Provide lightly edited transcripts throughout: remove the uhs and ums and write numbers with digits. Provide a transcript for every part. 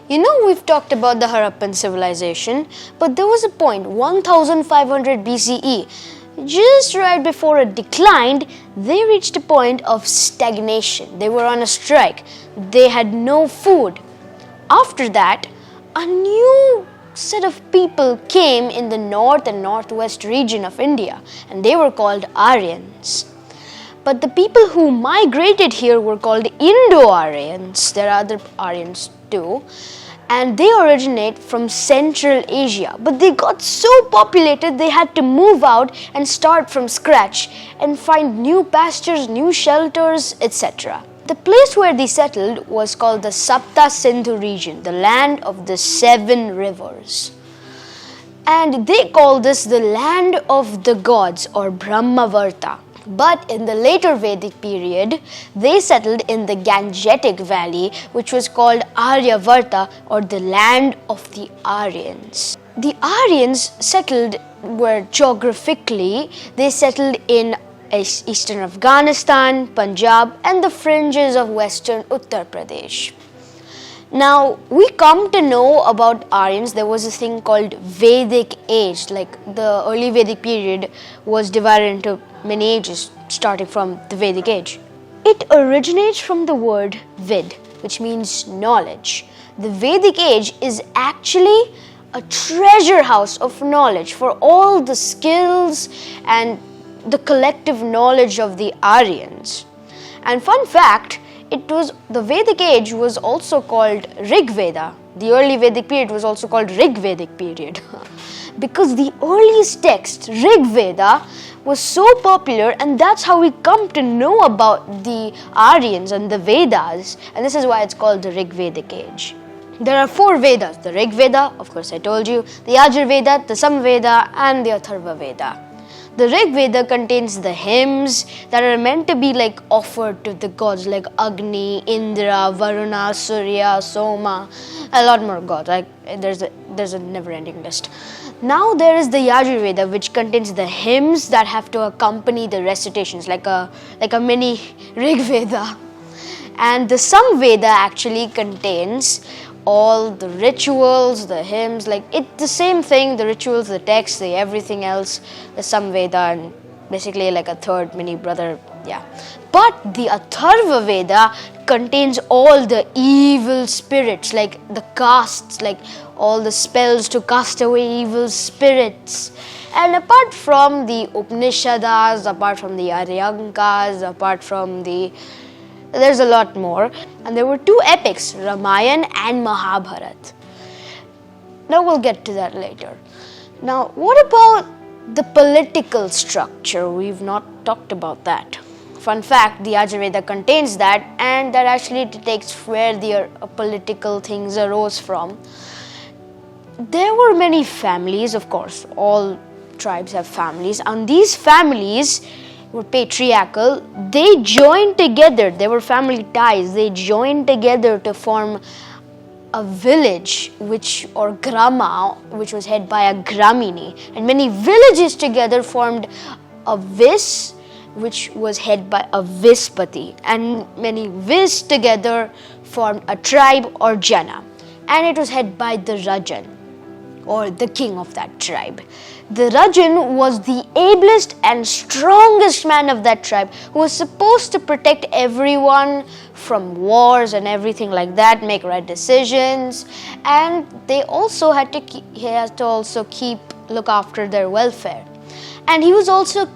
You know, we've talked about the Harappan civilization, but there was a point, 1500 BCE, just right before it declined, they reached a point of stagnation. They were on a strike. They had no food. After that, a new set of people came in the north and northwest region of India, and they were called Aryans. But the people who migrated here were called Indo-Aryans. There are other Aryans too. And they originate from Central Asia. But they got so populated, they had to move out and start from scratch and find new pastures, new shelters, etc. The place where they settled was called the Sapta Sindhu region, the land of the 7 rivers. And they call this the land of the gods, or Brahmavarta. But in the later Vedic period, they settled in the Gangetic Valley, which was called Aryavarta, or the land of the Aryans. The Aryans settled where geographically they settled in eastern Afghanistan, Punjab, and the fringes of western Uttar Pradesh. Now, we come to know about Aryans. There was a thing called Vedic Age. Like the early Vedic period was divided into many ages, starting from the Vedic Age. It originates from the word Vid, which means knowledge. The Vedic Age is actually a treasure house of knowledge for all the skills and the collective knowledge of the Aryans. And fun fact, the Vedic Age was also called Rig Veda. The early Vedic period was also called Rig Vedic period. Because the earliest text, Rig Veda, was so popular, and that's how we come to know about the Aryans and the Vedas, and this is why it's called the Rig Vedic Age. There are 4 Vedas, the Rig Veda, of course I told you, the Yajur Veda, the Sam Veda, and the Atharva Veda. The Rig Veda contains the hymns that are meant to be like offered to the gods like Agni, Indra, Varuna, Surya, Soma, a lot more gods. Like there's a never-ending list. Now there is the Yajur Veda, which contains the hymns that have to accompany the recitations, like a mini Rig Veda. And the Sam Veda actually contains all the rituals, the hymns, like it's the same thing, the rituals, the texts, the everything else, the Sam Veda, and basically like a third mini brother, yeah. But the Atharva Veda contains all the evil spirits, like the castes, like all the spells to cast away evil spirits. And apart from the Upanishads, apart from the Aryankas, apart from there's a lot more. And there were 2 epics, Ramayana and Mahabharata. Now we'll get to that later. Now, what about the political structure? We've not talked about that. Fun fact, the Yajur Veda contains that, and that actually depicts where the political things arose from. There were many families, of course, all tribes have families, and these families were patriarchal. They joined together, there were family ties, they joined together to form a village or grama, which was headed by a gramini, and many villages together formed a vis, which was headed by a vispati, and many vis together formed a tribe or jana, and it was headed by the rajan, or the king of that tribe. The Rajan was the ablest and strongest man of that tribe, who was supposed to protect everyone from wars and everything like that, make right decisions, and he had to also look after their welfare. And he was also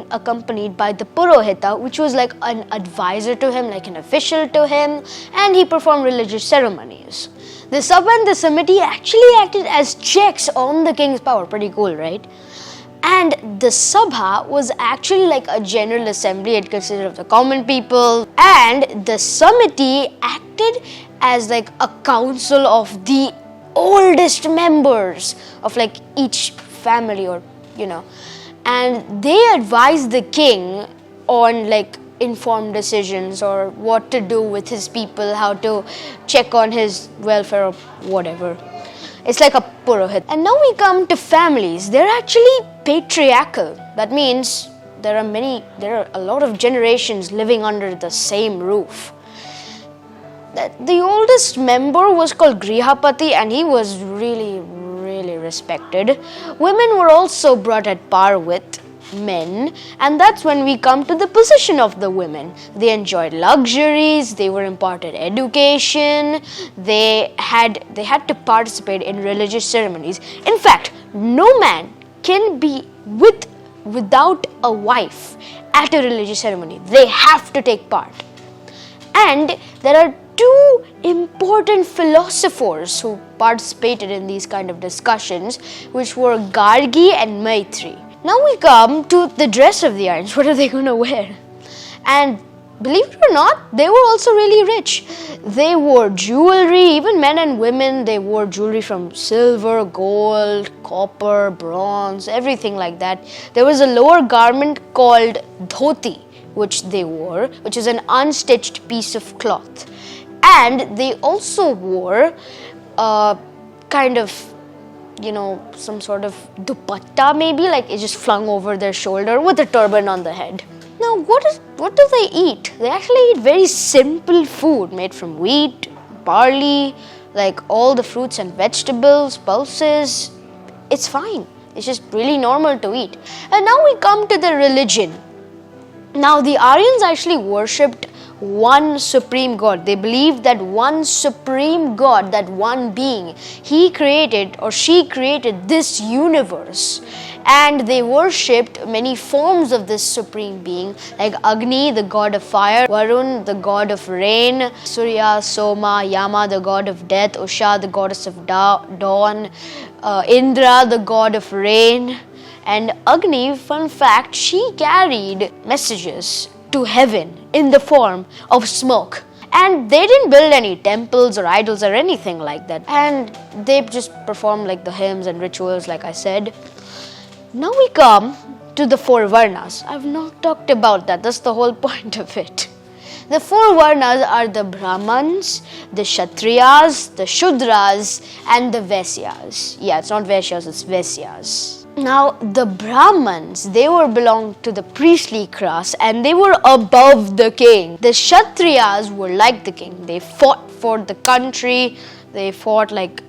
accompanied by the Purohita, which was like an advisor to him, like an official to him, and he performed religious ceremonies. The Sabha and the Samiti actually acted as checks on the king's power. Pretty cool, right? And the Sabha was actually like a general assembly. It consisted of the common people. And the Samiti acted as like a council of the oldest members of like each family, or and they advised the king on like informed decisions or what to do with his people, how to check on his welfare or whatever. It's like a purohit. And now we come to families. They're actually patriarchal. That means there are a lot of generations living under the same roof. The oldest member was called Grihapati, and he was really, really respected. Women were also brought at par with men, and that's when we come to the position of the women. They enjoyed luxuries, they were imparted education, they had to participate in religious ceremonies. In fact, no man can be without a wife at a religious ceremony. They have to take part. And there are two important philosophers who participated in these kind of discussions, which were Gargi and Maitri. Now we come to the dress of the Aryans. What are they going to wear? And believe it or not, they were also really rich. They wore jewelry, even men and women, they wore jewelry from silver, gold, copper, bronze, everything like that. There was a lower garment called dhoti, which they wore, which is an unstitched piece of cloth. And they also wore kind of, some sort of dupatta maybe, like it just flung over their shoulder with a turban on the head. Now, what do they eat? They actually eat very simple food made from wheat, barley, like all the fruits and vegetables, pulses. It's fine. It's just really normal to eat. And now we come to the religion. Now, the Aryans actually worshipped one supreme God. They believed that one supreme God, that one being, he created or she created this universe. And they worshipped many forms of this supreme being, like Agni, the god of fire, Varun, the god of rain, Surya, Soma, Yama, the god of death, Usha, the goddess of dawn, Indra, the god of rain. And Agni, fun fact, she carried messages to heaven in the form of smoke. And they didn't build any temples or idols or anything like that. And they just performed like the hymns and rituals, like I said. Now we come to the four Varnas. I've not talked about that. That's the whole point of it. The four Varnas are the Brahmans, the Kshatriyas, the Shudras, and the Vaisyas. Yeah, it's not Vaishyas, it's Vaisyas. Now, the Brahmans, they belonged to the priestly class and they were above the king. The Kshatriyas were like the king. They fought for the country. They fought like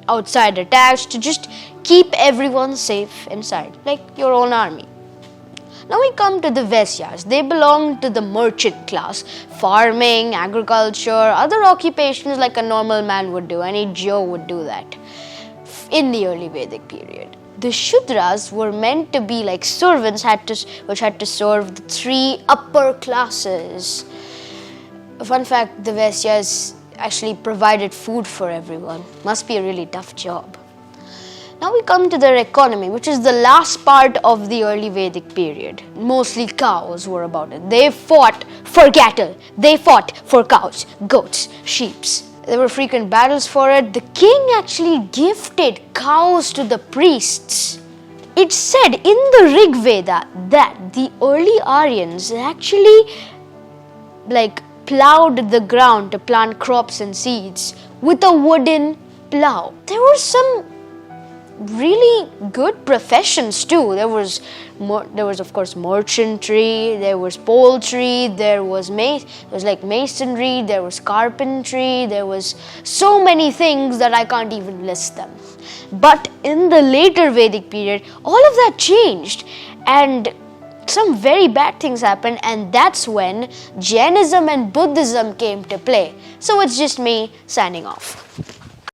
outside attacks to just keep everyone safe inside, like your own army. Now we come to the Vaisyas. They belong to the merchant class. Farming, agriculture, other occupations like a normal man would do. Any Joe would do that in the early Vedic period. The Shudras were meant to be like servants which had to serve the three upper classes. Fun fact, the Vaisyas actually provided food for everyone. Must be a really tough job. Now we come to their economy, which is the last part of the early Vedic period. Mostly cows were about it. They fought for cattle. They fought for cows, goats, sheep. There were frequent battles for it. The king actually gifted cows to the priests. It's said in the Rig Veda that the early Aryans actually plowed the ground to plant crops and seeds with a wooden plow. There were some really good professions too. There was of course merchantry, there was poultry, there was masonry, there was carpentry, there was so many things that I can't even list them. But in the later Vedic period, all of that changed and some very bad things happened, and that's when Jainism and Buddhism came to play. So it's just me signing off.